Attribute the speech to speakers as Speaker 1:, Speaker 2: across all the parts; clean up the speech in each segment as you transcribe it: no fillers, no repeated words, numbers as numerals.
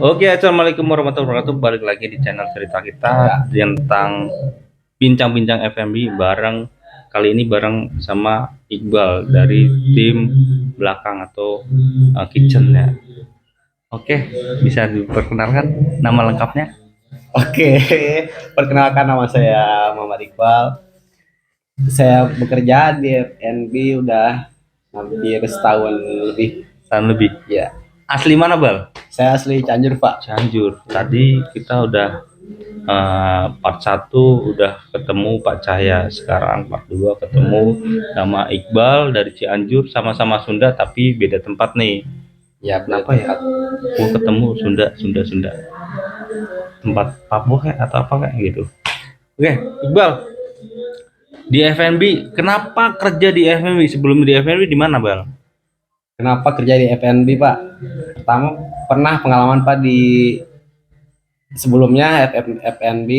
Speaker 1: Oke, assalamualaikum warahmatullahi wabarakatuh. Balik lagi di channel cerita kita tentang bincang-bincang F&B bareng kali ini bareng sama Iqbal dari tim belakang atau kitchen ya. Oke, bisa diperkenalkan nama lengkapnya?
Speaker 2: Oke, perkenalkan nama saya Muhammad Iqbal. Saya bekerja di FNB udah hampir setahun lebih.
Speaker 1: Tahun lebih.
Speaker 2: Ya,
Speaker 1: Asli mana, Bal?
Speaker 2: saya asli Cianjur, Pak.
Speaker 1: Cianjur. Tadi kita udah part 1 udah ketemu Pak Cahya, sekarang part 2 ketemu nama Iqbal dari Cianjur, sama-sama Sunda tapi beda tempat nih.
Speaker 2: Ya,
Speaker 1: Kenapa ya? Aku ketemu Sunda tempat Papua kayak atau apa kayak gitu. Oke, Iqbal, di FNB kenapa kerja di FNB? Sebelum di FNB di mana, Bal?
Speaker 2: Kenapa kerja di FNB, Pak? Pertama, pernah pengalaman Pak di sebelumnya FNB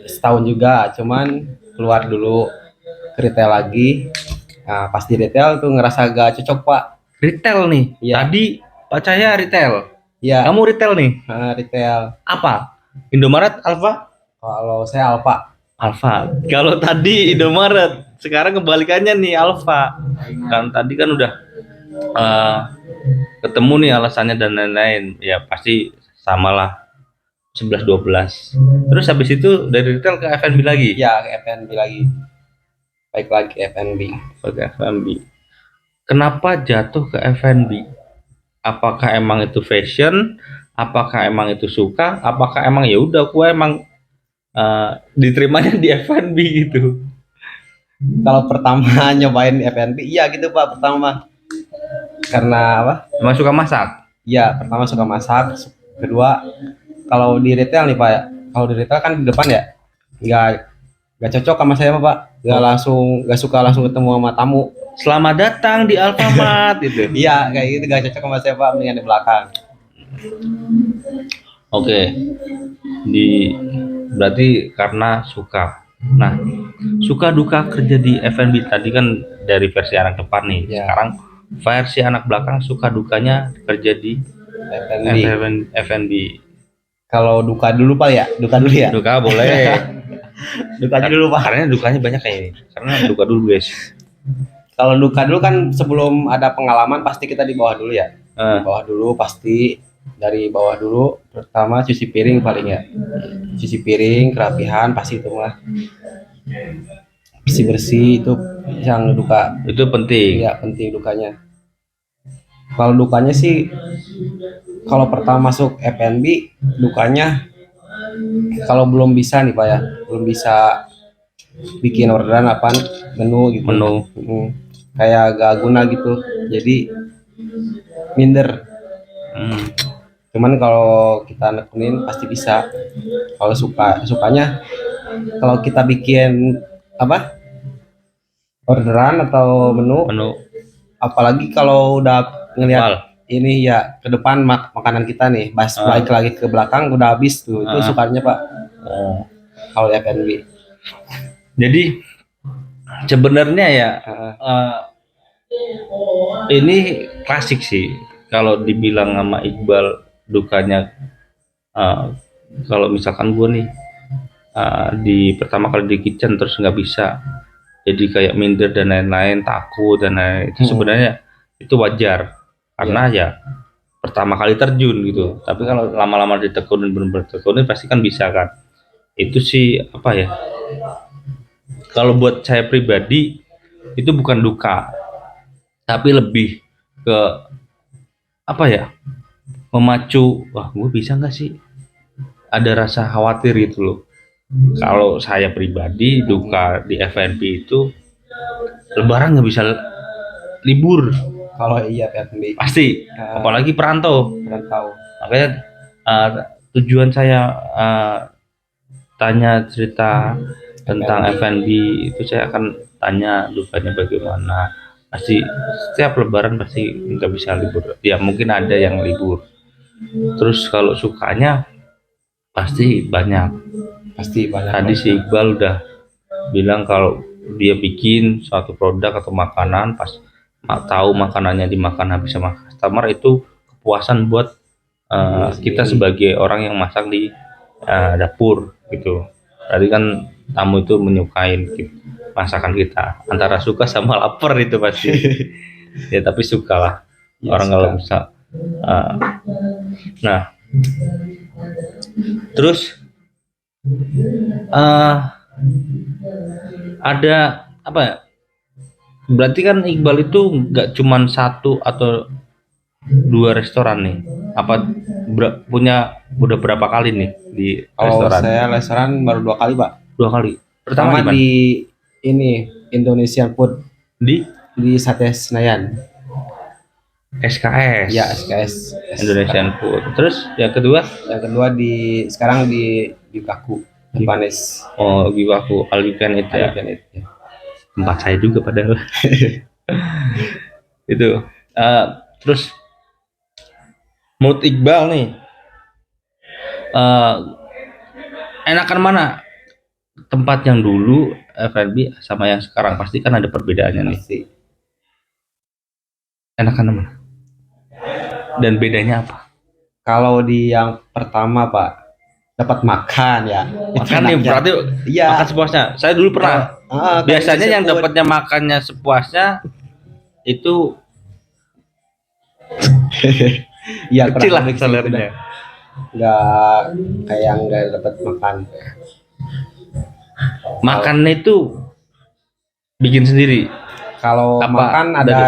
Speaker 2: setahun juga, cuman keluar dulu ke retail lagi. Nah, pas di retail tuh ngerasa gak cocok, Pak.
Speaker 1: Retail nih.
Speaker 2: Iya.
Speaker 1: Tadi Pak Cahya retail.
Speaker 2: Iya.
Speaker 1: Kamu retail nih.
Speaker 2: Retail.
Speaker 1: Apa? Indomaret, Alfa?
Speaker 2: Kalau saya Alfa.
Speaker 1: Alfa. Kalau tadi Indomaret, sekarang kebalikannya nih Alfa. Kan tadi kan udah ketemu nih alasannya dan lain-lain. Ya pasti samalah 11-12. Terus habis itu dari retail ke F&B lagi.
Speaker 2: Ya, ke FNB lagi. Baik lagi FNB.
Speaker 1: Ke F&B. Kenapa jatuh ke F&B? Apakah emang itu fashion? Apakah emang itu suka? Apakah emang ya udah gue emang diterimanya di F&B gitu?
Speaker 2: Kalau pertama nyobain FNB, iya gitu Pak, pertama karena apa?
Speaker 1: Emang suka masak?
Speaker 2: Iya, pertama suka masak. Kedua, kalau di retail nih Pak ya, kalau di retail kan di depan ya, nggak nggak cocok sama saya Pak, nggak suka langsung ketemu sama tamu.
Speaker 1: Selamat datang di Alfamart itu.
Speaker 2: Iya, kayak gitu nggak cocok sama saya Pak, mendingan di belakang.
Speaker 1: Oke, berarti karena suka. Nah, suka duka kerja di F&B tadi kan dari versi anak depan nih.
Speaker 2: Ya.
Speaker 1: Sekarang versi anak belakang, suka dukanya kerja di F&B.
Speaker 2: Kalau duka dulu Pak ya, duka dulu ya.
Speaker 1: Duka boleh.
Speaker 2: Dukanya dulu Pak.
Speaker 1: Karena dukanya banyak kayak ini. Karena duka dulu guys.
Speaker 2: Kalau duka dulu kan sebelum ada pengalaman pasti kita di bawah dulu ya. Di bawah dulu pasti, dari bawah dulu. Pertama cuci piring paling ya. Cuci piring, kerapihan pasti itu mah. Bersih-bersih itu yang duka.
Speaker 1: Itu penting.
Speaker 2: Iya, penting dukanya. Kalau dukanya sih, kalau pertama masuk FNB, dukanya kalau belum bisa nih Pak ya, belum bisa bikin orderan apa menu gitu.
Speaker 1: Menu.
Speaker 2: Kayak gak guna gitu. Jadi minder. Cuman kalau kita nekunin pasti bisa. Kalau sukanya kalau kita bikin apa orderan atau menu, apalagi kalau udah ngelihat ini ya ke depan makanan kita nih, balik lagi ke belakang udah habis tuh, itu sukanya Pak. Kalau F&B.
Speaker 1: Jadi sebenarnya ya ini klasik sih kalau dibilang sama Iqbal dukanya. Kalau misalkan gue nih di pertama kali di kitchen terus nggak bisa, jadi kayak minder dan lain-lain, takut dan lain-lain, itu sebenarnya itu wajar karena ya pertama kali terjun gitu. Tapi kalau lama-lama ditekunin, benar-benar tekunin, pasti kan bisa kan. Itu sih apa ya, kalau buat saya pribadi itu bukan duka, tapi lebih ke apa ya, memacu, wah gue bisa nggak sih, ada rasa khawatir gitu loh. Kalau saya pribadi duka di FNB itu lebaran nggak bisa libur.
Speaker 2: Kalau iya F&B
Speaker 1: pasti, apalagi perantau. Makanya tujuan saya tanya cerita tentang F&B itu, saya akan tanya dukanya bagaimana. Pasti setiap lebaran pasti nggak bisa libur ya, mungkin ada yang libur. Terus kalau sukanya pasti banyak. Tadi si Iqbal udah bilang kalau dia bikin suatu produk atau makanan, pas tahu makanannya dimakan habis sama customer, itu kepuasan buat
Speaker 2: Iya
Speaker 1: kita
Speaker 2: sendiri.
Speaker 1: sebagai orang yang masak di dapur gitu. Tadi kan tamu itu menyukai masakan kita. Antara suka sama lapar itu pasti. Ya tapi suka lah.
Speaker 2: Iya
Speaker 1: Orang kalau
Speaker 2: suka.
Speaker 1: bisa. eh, nah, terus eh ada apa ya? Berarti kan Iqbal itu nggak cuman satu atau dua restoran nih. Apa punya udah berapa kali nih di
Speaker 2: Kalau
Speaker 1: restoran?
Speaker 2: saya restoran baru 2 kali Pak.
Speaker 1: Dua kali. Pertama
Speaker 2: Pertama
Speaker 1: di mana?
Speaker 2: di ini Indonesian Food
Speaker 1: Di
Speaker 2: di Sate Senayan.
Speaker 1: SKS,
Speaker 2: Ya SKS.
Speaker 1: Indonesian Food. Terus yang kedua,
Speaker 2: Yang kedua di sekarang di Kaku Japanes.
Speaker 1: oh Giwaku All You Can Eat ya.
Speaker 2: Ada Planet.
Speaker 1: Tempat saya juga padahal. Itu. Eh, terus menurut Iqbal nih, eh, enakan mana tempat yang dulu F&B sama yang sekarang? Pasti kan ada perbedaannya nih.
Speaker 2: Pasti.
Speaker 1: Enakan mana? Dan bedanya apa?
Speaker 2: Kalau di yang pertama Pak dapat makan ya. Itu
Speaker 1: Makan nih
Speaker 2: enaknya.
Speaker 1: berarti
Speaker 2: Iya.
Speaker 1: makan sepuasnya. Saya dulu pernah.
Speaker 2: Kalau
Speaker 1: Biasanya yang
Speaker 2: Indonesian Food,
Speaker 1: dapatnya makannya sepuasnya itu
Speaker 2: iya
Speaker 1: kecil lah
Speaker 2: kurang lebih sih,
Speaker 1: salarinya.
Speaker 2: nggak kayak nggak dapat makan.
Speaker 1: Makannya itu bikin sendiri.
Speaker 2: Kalau
Speaker 1: Apa
Speaker 2: makan
Speaker 1: ada
Speaker 2: ada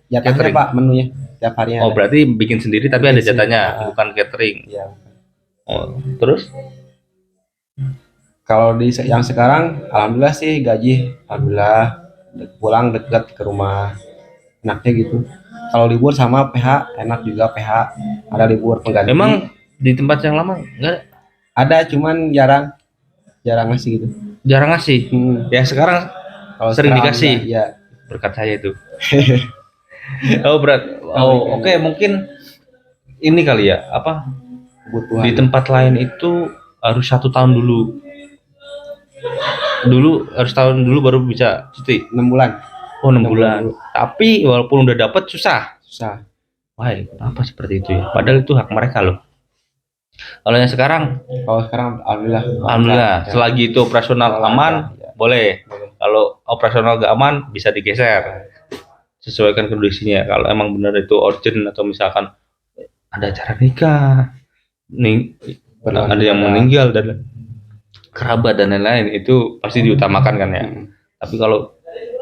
Speaker 2: jatahnya
Speaker 1: catering?
Speaker 2: Pak, menunya tiap harinya
Speaker 1: Oh
Speaker 2: ada.
Speaker 1: berarti bikin sendiri tapi ada
Speaker 2: Bikin sendiri.
Speaker 1: jatahnya, bukan catering.
Speaker 2: Iya.
Speaker 1: Oh, terus
Speaker 2: Kalau di yang sekarang, alhamdulillah sih gaji, alhamdulillah pulang dekat ke rumah, enaknya gitu. Kalau libur sama PH, enak juga PH, ada libur pengganti.
Speaker 1: emang di tempat yang lama nggak
Speaker 2: Ada cuman jarang, jarang ngasih gitu.
Speaker 1: jarang ngasih. Ya sekarang
Speaker 2: Kalau
Speaker 1: sering
Speaker 2: sekarang
Speaker 1: dikasih
Speaker 2: ya
Speaker 1: berkat saya itu. Oh berat. Oh oke mungkin ini kali ya apa
Speaker 2: kebutuhan.
Speaker 1: di tempat lain itu harus 1 tahun dulu. Dulu harus tahun dulu baru bisa cuti.
Speaker 2: 6 bulan,
Speaker 1: Oh 6
Speaker 2: 6 bulan
Speaker 1: bulan.
Speaker 2: dulu.
Speaker 1: Tapi walaupun udah dapat susah.
Speaker 2: Susah.
Speaker 1: Wah, kenapa seperti itu ya? Padahal itu hak mereka loh. Kalau yang sekarang,
Speaker 2: Kalau sekarang alhamdulillah.
Speaker 1: alhamdulillah,
Speaker 2: Ya.
Speaker 1: selagi itu operasional
Speaker 2: Kalau
Speaker 1: aman,
Speaker 2: ada, ya.
Speaker 1: boleh.
Speaker 2: Boleh.
Speaker 1: Kalau operasional gak aman, bisa digeser. Sesuaikan kondisinya. Kalau emang benar itu urgent atau misalkan ada acara nikah, ada yang meninggal dan kerabat dan lain-lain, itu pasti diutamakan kan ya. Tapi kalau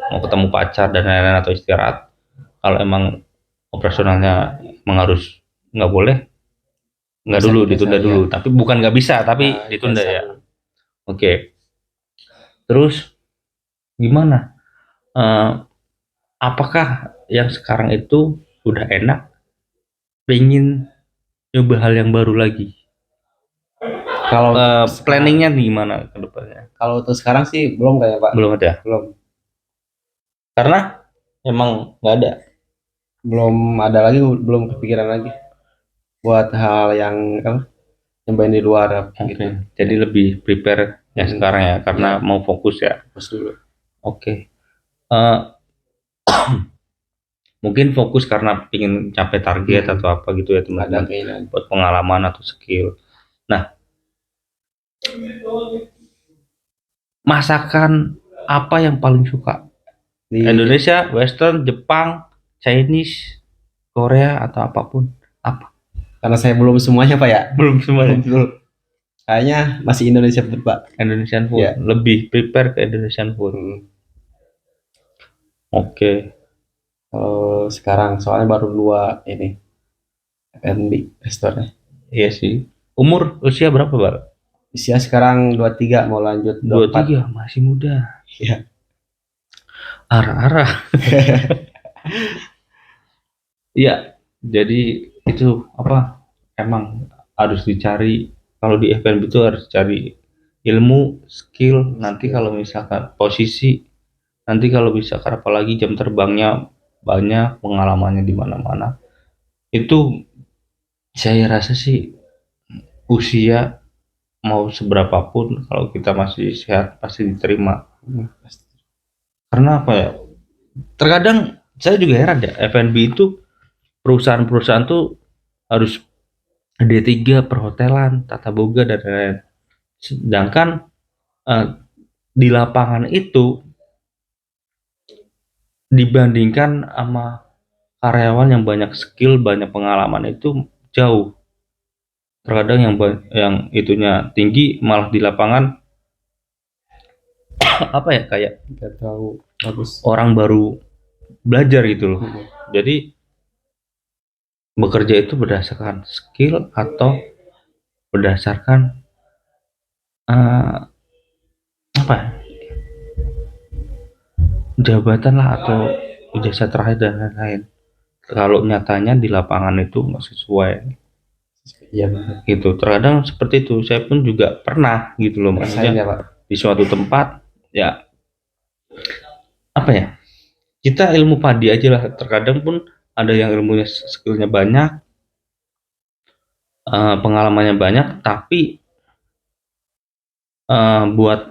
Speaker 1: mau ketemu pacar dan lain-lain atau istirahat, kalau emang operasionalnya emang harus nggak boleh, nggak
Speaker 2: Bisa
Speaker 1: dulu
Speaker 2: digeser,
Speaker 1: ditunda
Speaker 2: ya.
Speaker 1: dulu. Tapi bukan nggak bisa, tapi ditunda
Speaker 2: Digeser
Speaker 1: ya.
Speaker 2: dulu.
Speaker 1: Oke. Terus gimana? Eh, apakah yang sekarang itu udah enak? Pengen nyoba hal yang baru lagi?
Speaker 2: Kalau
Speaker 1: Planningnya gimana ke depannya?
Speaker 2: kalau untuk sekarang sih belum kayak Pak.
Speaker 1: Belum ada.
Speaker 2: Belum.
Speaker 1: Karena emang nggak ada.
Speaker 2: Belum ada lagi, belum kepikiran lagi buat hal yang apa, nyobain di luar
Speaker 1: Oke.
Speaker 2: gitu.
Speaker 1: Jadi lebih prepare yang sekarang ya, karena mau fokus ya.
Speaker 2: Terus dulu.
Speaker 1: Oke. Eh, mungkin fokus karena ingin capai target atau apa gitu ya
Speaker 2: Ada
Speaker 1: teman-teman,
Speaker 2: keinginan.
Speaker 1: buat pengalaman atau skill. Nah, masakan apa yang paling suka?
Speaker 2: Di
Speaker 1: Indonesia, Western, Jepang, Chinese, Korea atau apapun? Apa?
Speaker 2: karena saya belum semuanya Pak ya.
Speaker 1: Belum semuanya.
Speaker 2: Belum. Kayaknya masih Indonesia food Pak.
Speaker 1: Indonesian food.
Speaker 2: Ya.
Speaker 1: Lebih prepare ke Indonesian food. Oke.
Speaker 2: Kalau sekarang soalnya baru 2 ini F&B restoran.
Speaker 1: Iya sih. Umur usia berapa, Bang?
Speaker 2: Usia sekarang 23, mau lanjut 24.
Speaker 1: 23, masih muda.
Speaker 2: Iya.
Speaker 1: Arah-arah. Iya, jadi itu apa? Emang harus dicari, kalau di F&B itu harus cari ilmu, skill, nanti kalau misalkan posisi, nanti kalau misalkan apalagi jam terbangnya banyak, pengalamannya di mana-mana. Itu saya rasa sih usia mau seberapapun kalau kita masih sehat pasti diterima. Karena apa ya? Terkadang saya juga heran ya, F&B itu perusahaan-perusahaan tuh harus D3 perhotelan, tata boga dan lain-lain. Sedangkan eh, di lapangan itu dibandingkan sama karyawan yang banyak skill, banyak pengalaman itu jauh. Terkadang yang itunya tinggi malah di lapangan apa ya, kayak
Speaker 2: Gak tahu bagus.
Speaker 1: orang baru belajar gitu loh.
Speaker 2: Mm-mm.
Speaker 1: Jadi bekerja itu berdasarkan skill atau berdasarkan eh, apa ya, jabatan lah atau ijazah terakhir dan lain-lain. Kalau nyatanya di lapangan itu nggak sesuai
Speaker 2: Iya benar.
Speaker 1: gitu. Terkadang seperti itu. Saya pun juga pernah gitu loh,
Speaker 2: Rasain ya
Speaker 1: maksudnya
Speaker 2: Pak.
Speaker 1: di suatu tempat ya apa ya, kita ilmu padi aja lah. Terkadang pun ada yang ilmunya skillnya banyak, pengalamannya banyak, tapi buat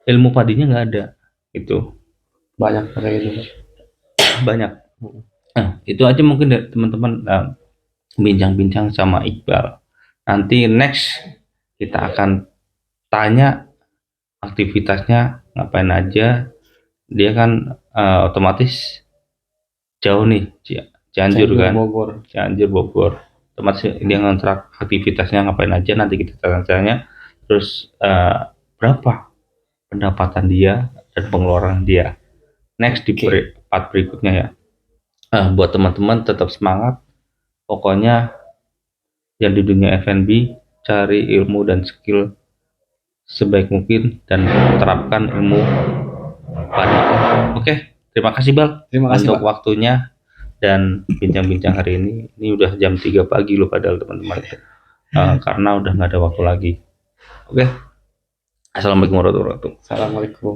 Speaker 1: ilmu padinya nggak ada gitu.
Speaker 2: Banyak kayak gitu Pak.
Speaker 1: Banyak. Nah, itu aja mungkin dari teman-teman bincang-bincang sama Iqbal. Nanti next kita akan tanya aktivitasnya ngapain aja. Dia kan otomatis jauh nih, Cianjur
Speaker 2: Cianjur
Speaker 1: kan,
Speaker 2: Bogor.
Speaker 1: Cianjur Bogor. Otomatis dia ngontrak, aktivitasnya ngapain aja nanti kita tanya-tanya. Terus berapa pendapatan dia dan pengeluaran dia. Next di part berikutnya ya. Buat teman-teman tetap semangat. Pokoknya yang di dunia F&B cari ilmu dan skill sebaik mungkin dan terapkan ilmu padi. Oke, terima kasih Bal
Speaker 2: Terima kasih
Speaker 1: untuk
Speaker 2: Pak.
Speaker 1: waktunya dan bincang-bincang hari ini. Ini udah jam 3 pagi loh padahal teman-teman. Karena udah nggak ada waktu lagi. Oke. Assalamualaikum warahmatullahi wabarakatuh.
Speaker 2: Assalamualaikum.